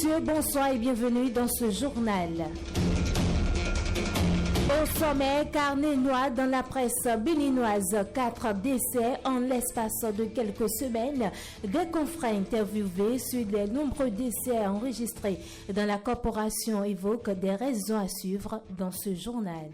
Messieurs, bonsoir et bienvenue dans ce journal. Au sommet, carnet noir dans la presse béninoise, 4 décès en l'espace de quelques semaines. Des confrères interviewés sur les nombreux décès enregistrés dans la corporation évoquent des raisons à suivre dans ce journal.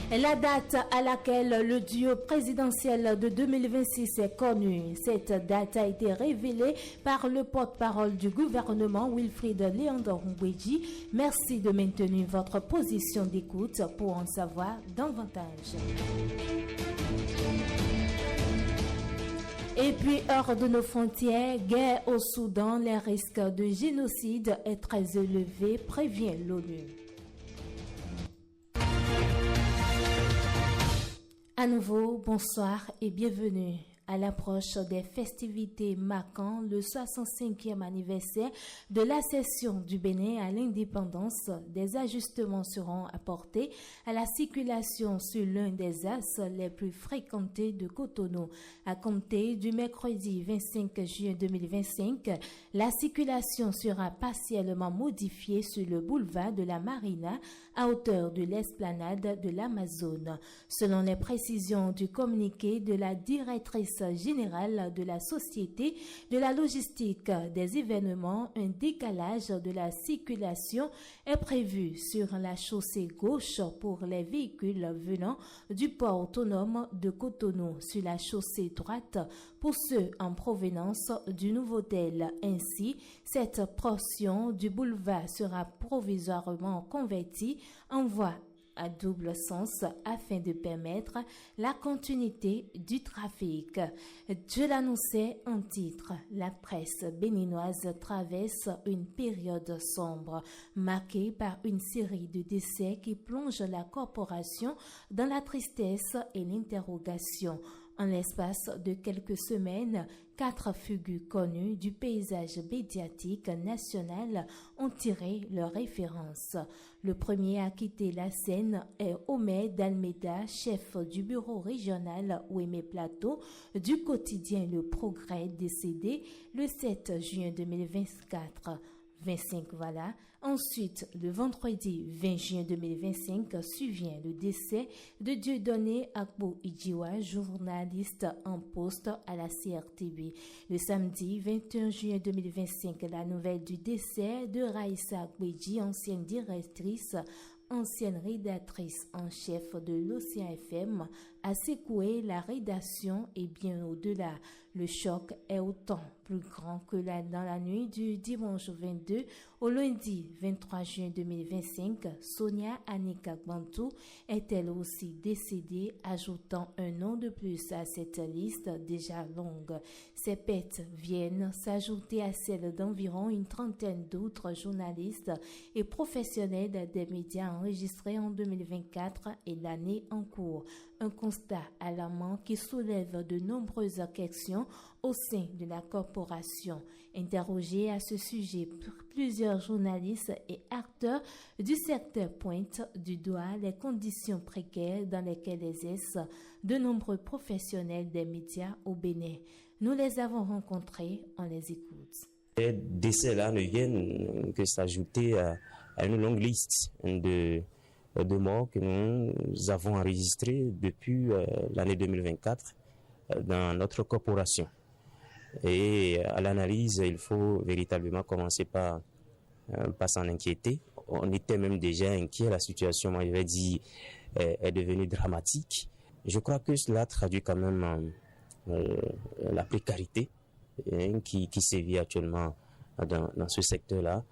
La date à laquelle le duo présidentiel de 2026 est connu. Cette date a été révélée par le porte-parole du gouvernement, Wilfried Léandre-Ngouedji. Merci de maintenir votre position d'écoute pour en savoir davantage. Et puis, hors de nos frontières, guerre au Soudan, les risques de génocide est très élevé, prévient l'ONU. À nouveau, bonsoir et bienvenue. À l'approche des festivités marquant le 65e anniversaire de l'accession du Bénin à l'indépendance, des ajustements seront apportés à la circulation sur l'un des axes les plus fréquentés de Cotonou. À compter du mercredi 25 juin 2025, la circulation sera partiellement modifiée sur le boulevard de la Marina à hauteur de l'esplanade de l'Amazone. Selon les précisions du communiqué de la directrice générale de la Société de la logistique des événements, un décalage de la circulation est prévu sur la chaussée gauche pour les véhicules venant du port autonome de Cotonou, sur la chaussée droite pour ceux en provenance du Nouveau-Tel. Ainsi, cette portion du boulevard sera provisoirement convertie en voie à double sens afin de permettre la continuité du trafic. Je l'annonçais en titre, la presse béninoise traverse une période sombre, marquée par une série de décès qui plongent la corporation dans la tristesse et l'interrogation. En l'espace de quelques semaines, 4 figures connues du paysage médiatique national ont tiré leur référence. Le premier à quitter la scène est Omer Dalmeda, chef du bureau régional Ouémé Plateau du quotidien Le Progrès, décédé le 7 juin 2024. 25, voilà. Ensuite, le vendredi 20 juin 2025, survient le décès de Dieudonné Akbo Idjiwa, journaliste en poste à la CRTV. Le samedi 21 juin 2025, la nouvelle du décès de Raïssa Akbedji, ancienne directrice, ancienne rédactrice en chef de l'Océan FM, a secoué la rédaction et bien au-delà. Le choc est autant plus grand que dans la nuit du dimanche 22 au lundi 23 juin 2025. Sonia Anika Bantou est elle aussi décédée, ajoutant un nom de plus à cette liste déjà longue. Ces pertes viennent s'ajouter à celles d'environ une trentaine d'autres journalistes et professionnels des médias enregistrés en 2024 et l'année en cours. Un constat alarmant qui soulève de nombreuses questions au sein de la corporation. Interrogés à ce sujet, plusieurs journalistes et acteurs du secteur pointent du doigt les conditions précaires dans lesquelles exercent de nombreux professionnels des médias au Bénin. Nous les avons rencontrés, on les écoute. Les décès-là ne viennent que s'ajouter à une longue liste de morts que nous avons enregistrées depuis l'année 2024 dans notre corporation. Et à l'analyse, il faut véritablement commencer par s'en inquiéter. On était même déjà inquiet, la situation, moi je vais dire, est devenue dramatique. Je crois que cela traduit quand même la précarité qui sévit actuellement dans ce secteur-là.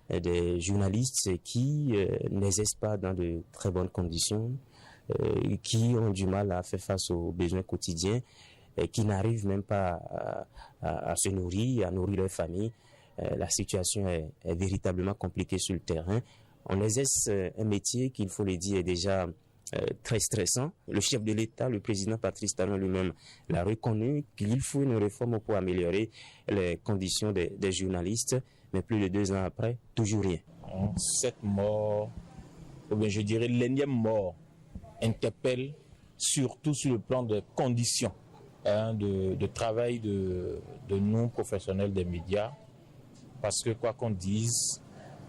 Des journalistes qui n'exercent pas dans de très bonnes conditions, qui ont du mal à faire face aux besoins quotidiens, qui n'arrivent même pas à se nourrir, à nourrir leur famille. La situation est véritablement compliquée sur le terrain. On exerce un métier qui, il faut le dire, est déjà très stressant. Le chef de l'État, le président Patrice Talon lui-même, l'a reconnu qu'il faut une réforme pour améliorer les conditions des journalistes. Mais plus de 2 ans après, toujours rien. Cette mort, ou bien je dirais l'énième mort, interpelle surtout sur le plan des conditions de travail de nous, professionnels des médias, parce que quoi qu'on dise,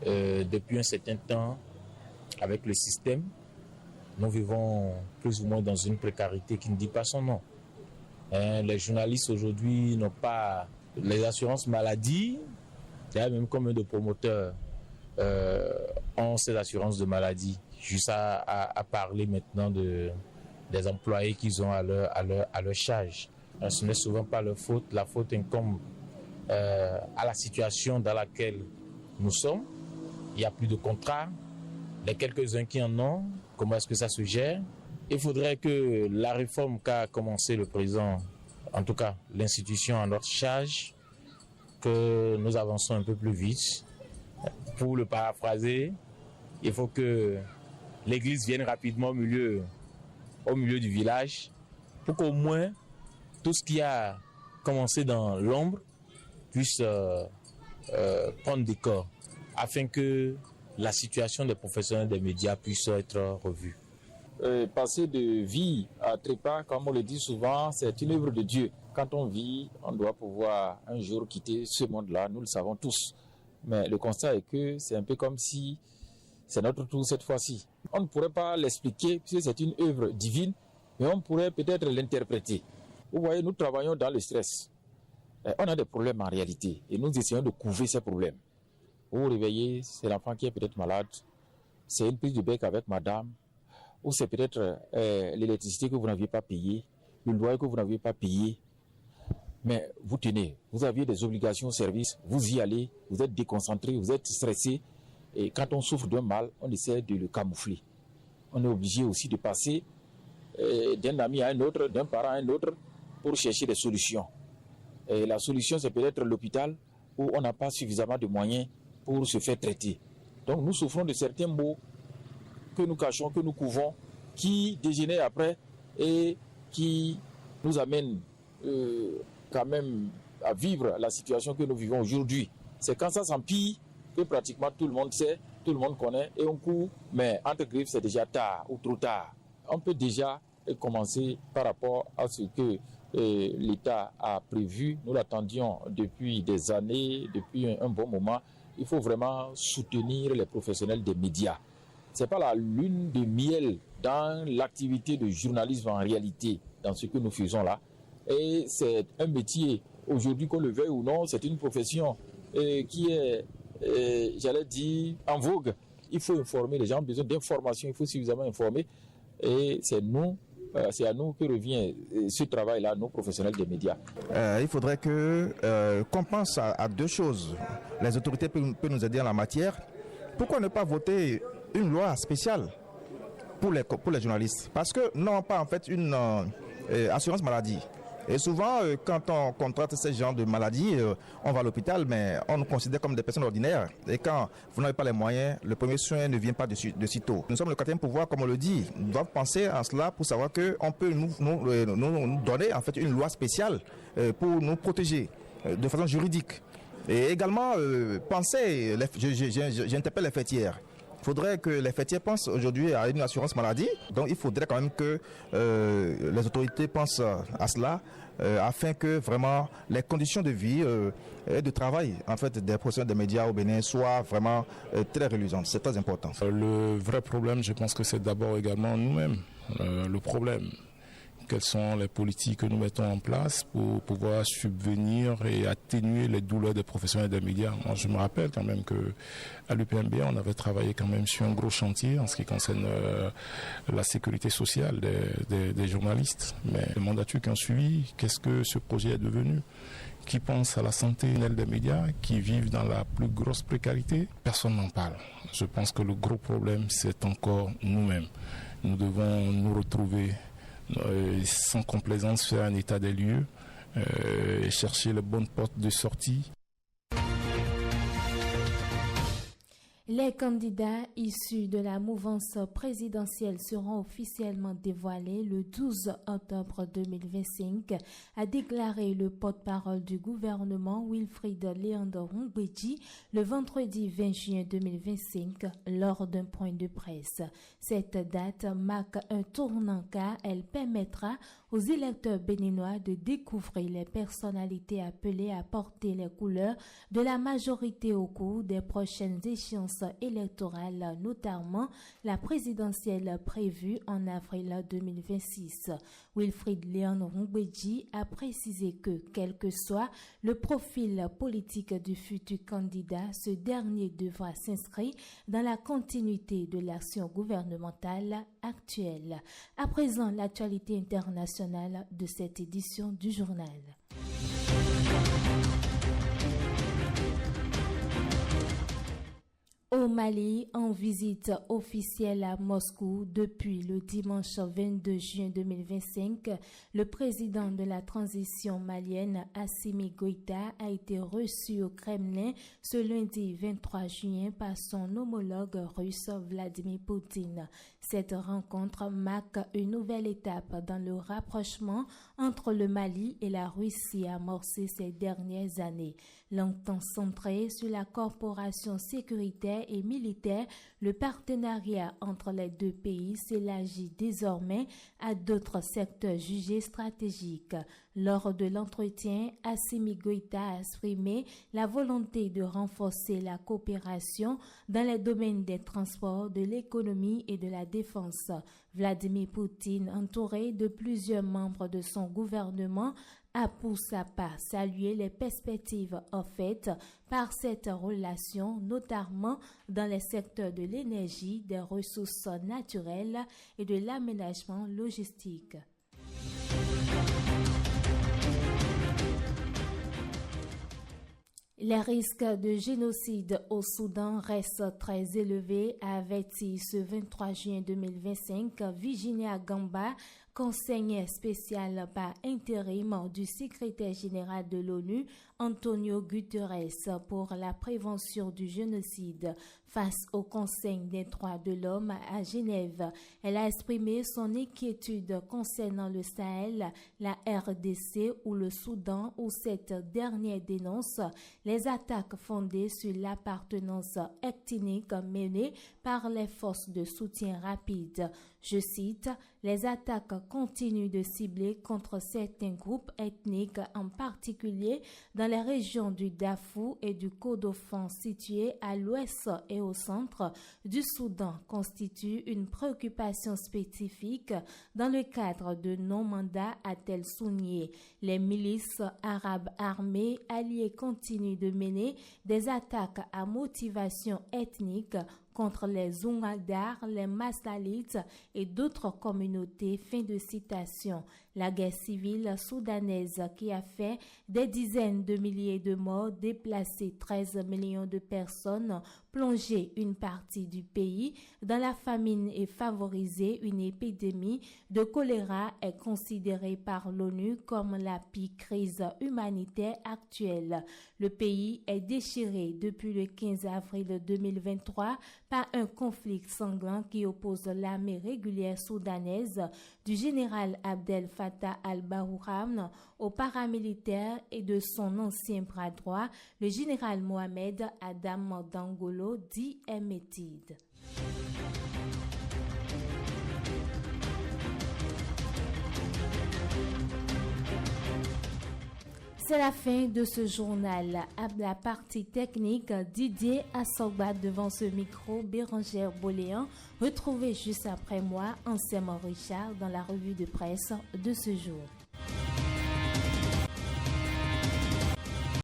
depuis un certain temps, avec le système, nous vivons plus ou moins dans une précarité qui ne dit pas son nom. Les journalistes aujourd'hui n'ont pas les assurances maladie, même combien de promoteurs ont ces assurances de maladie, juste à parler maintenant des employés qu'ils ont à leur charge. Ce n'est souvent pas leur faute, la faute incombe à la situation dans laquelle nous sommes. Il n'y a plus de contrats, les quelques-uns qui en ont, comment est-ce que ça se gère? Il faudrait que la réforme qu'a commencé le président, en tout cas l'institution à notre charge, que nous avançons un peu plus vite. Pour le paraphraser, il faut que l'église vienne rapidement au milieu du village pour qu'au moins tout ce qui a commencé dans l'ombre puisse prendre des corps afin que la situation des professionnels des médias puisse être revue. Passer de vie à trépas, comme on le dit souvent, c'est une œuvre de Dieu. Quand on vit, on doit pouvoir un jour quitter ce monde-là, nous le savons tous. Mais le constat est que c'est un peu comme si c'est notre tour cette fois-ci. On ne pourrait pas l'expliquer puisque c'est une œuvre divine, mais on pourrait peut-être l'interpréter. Vous voyez, nous travaillons dans le stress. On a des problèmes en réalité et nous essayons de couvrir ces problèmes. Vous vous réveillez, c'est l'enfant qui est peut-être malade, c'est une prise de bec avec madame, ou c'est peut-être l'électricité que vous n'aviez pas payée, le loyer que vous n'aviez pas payé. Mais vous tenez, vous aviez des obligations au service, vous y allez, vous êtes déconcentré, vous êtes stressé. Et quand on souffre d'un mal, on essaie de le camoufler. On est obligé aussi de passer d'un ami à un autre, d'un parent à un autre, pour chercher des solutions. Et la solution, c'est peut-être l'hôpital, où on n'a pas suffisamment de moyens pour se faire traiter. Donc nous souffrons de certains maux que nous cachons, que nous couvons, qui dégénèrent après et qui nous amènent quand même à vivre la situation que nous vivons aujourd'hui. C'est quand ça s'empire que pratiquement tout le monde sait, tout le monde connaît et on court, mais entre griffes c'est déjà tard ou trop tard. On peut déjà commencer par rapport à ce que l'État a prévu. Nous l'attendions depuis des années, depuis un bon moment. Il faut vraiment soutenir les professionnels des médias. Ce n'est pas la lune de miel dans l'activité de journalisme en réalité, dans ce que nous faisons là. Et c'est un métier, aujourd'hui qu'on le veuille ou non, c'est une profession qui est, j'allais dire, en vogue. Il faut informer, les gens ont besoin d'informations, il faut suffisamment informer. Et c'est à nous que revient ce travail-là, nous professionnels des médias. Il faudrait qu'on pense à deux choses. Les autorités peuvent nous aider en la matière. Pourquoi ne pas voter une loi spéciale pour les journalistes? Parce que nous n'avons pas en fait une assurance maladie. Et souvent, quand on contracte ce genre de maladie, on va à l'hôpital, mais on nous considère comme des personnes ordinaires. Et quand vous n'avez pas les moyens, le premier soin ne vient pas de sitôt. Nous sommes le quatrième pouvoir, comme on le dit. Nous devons penser à cela pour savoir qu'on peut nous donner en fait une loi spéciale pour nous protéger de façon juridique. Et également, j'interpelle les fêtières. Il faudrait que les fêtiers pensent aujourd'hui à une assurance maladie. Donc il faudrait quand même que les autorités pensent à cela afin que vraiment les conditions de vie et de travail en fait, des professionnels des médias au Bénin soient vraiment très reluisantes. C'est très important. Le vrai problème, je pense que c'est d'abord également nous-mêmes. Le problème. Quelles sont les politiques que nous mettons en place pour pouvoir subvenir et atténuer les douleurs des professionnels des médias. Moi, je me rappelle quand même qu'à l'UPMB, on avait travaillé quand même sur un gros chantier en ce qui concerne la sécurité sociale des journalistes. Mais les mandatures qui ont suivi, qu'est-ce que ce projet est devenu? Qui pense à la santé des médias, qui vivent dans la plus grosse précarité? Personne n'en parle. Je pense que le gros problème, c'est encore nous-mêmes. Nous devons nous retrouver sans complaisance, faire un état des lieux et chercher les bonnes portes de sortie. Les candidats issus de la mouvance présidentielle seront officiellement dévoilés le 12 octobre 2025, a déclaré le porte-parole du gouvernement Wilfried Léandre-Ngouedji le vendredi 20 juin 2025 lors d'un point de presse. Cette date marque un tournant car elle permettra aux électeurs béninois de découvrir les personnalités appelées à porter les couleurs de la majorité au cours des prochaines échéances électorale, notamment la présidentielle prévue en avril 2026. Wilfried Léandre-Ngouedji a précisé que, quel que soit le profil politique du futur candidat, ce dernier devra s'inscrire dans la continuité de l'action gouvernementale actuelle. À présent, l'actualité internationale de cette édition du journal. Au Mali, en visite officielle à Moscou depuis le dimanche 22 juin 2025, le président de la transition malienne, Assimi Goïta, a été reçu au Kremlin ce lundi 23 juin par son homologue russe Vladimir Poutine. Cette rencontre marque une nouvelle étape dans le rapprochement entre le Mali et la Russie amorcé ces dernières années. Longtemps centré sur la coopération sécuritaire et militaire, le partenariat entre les deux pays s'élargit désormais à d'autres secteurs jugés stratégiques. Lors de l'entretien, Assimi Goïta a exprimé la volonté de renforcer la coopération dans les domaines des transports, de l'économie et de la défense. Vladimir Poutine, entouré de plusieurs membres de son gouvernement, a pour sa part salué les perspectives offertes par cette relation, notamment dans les secteurs de l'énergie, des ressources naturelles et de l'aménagement logistique. Les risques de génocide au Soudan restent très élevés, a averti ce 23 juin 2025 Virginia Gamba, conseiller spécial par intérim du secrétaire général de l'ONU, Antonio Guterres, pour la prévention du génocide. Face au Conseil des droits de l'homme à Genève, elle a exprimé son inquiétude concernant le Sahel, la RDC ou le Soudan, où cette dernière dénonce les attaques fondées sur l'appartenance ethnique menées par les forces de soutien rapide. Je cite, « Les attaques continuent de cibler contre certains groupes ethniques, en particulier dans les régions du Darfour et du Kordofan situées à l'ouest et au centre du Soudan, constituent une préoccupation spécifique dans le cadre de non-mandat, a-t-elle souligné. Les milices arabes armées alliées continuent de mener des attaques à motivation ethnique contre les Zougadar, les Maslalites et d'autres communautés. » Fin de citation. La guerre civile soudanaise qui a fait des dizaines de milliers de morts, déplacé 13 millions de personnes, plongé une partie du pays dans la famine et favorisé une épidémie de choléra est considérée par l'ONU comme la pire crise humanitaire actuelle. Le pays est déchiré depuis le 15 avril 2023 par un conflit sanglant qui oppose l'armée régulière soudanaise du général Abdel Fattah al-Burhan aux paramilitaires et de son ancien bras droit, le général Mohamed Adam Dangolo, dit Emetid. C'est la fin de ce journal. À la partie technique, Didier Assogba devant ce micro, Bérangère Boléan. Retrouvez juste après moi Anselme Richard dans la revue de presse de ce jour.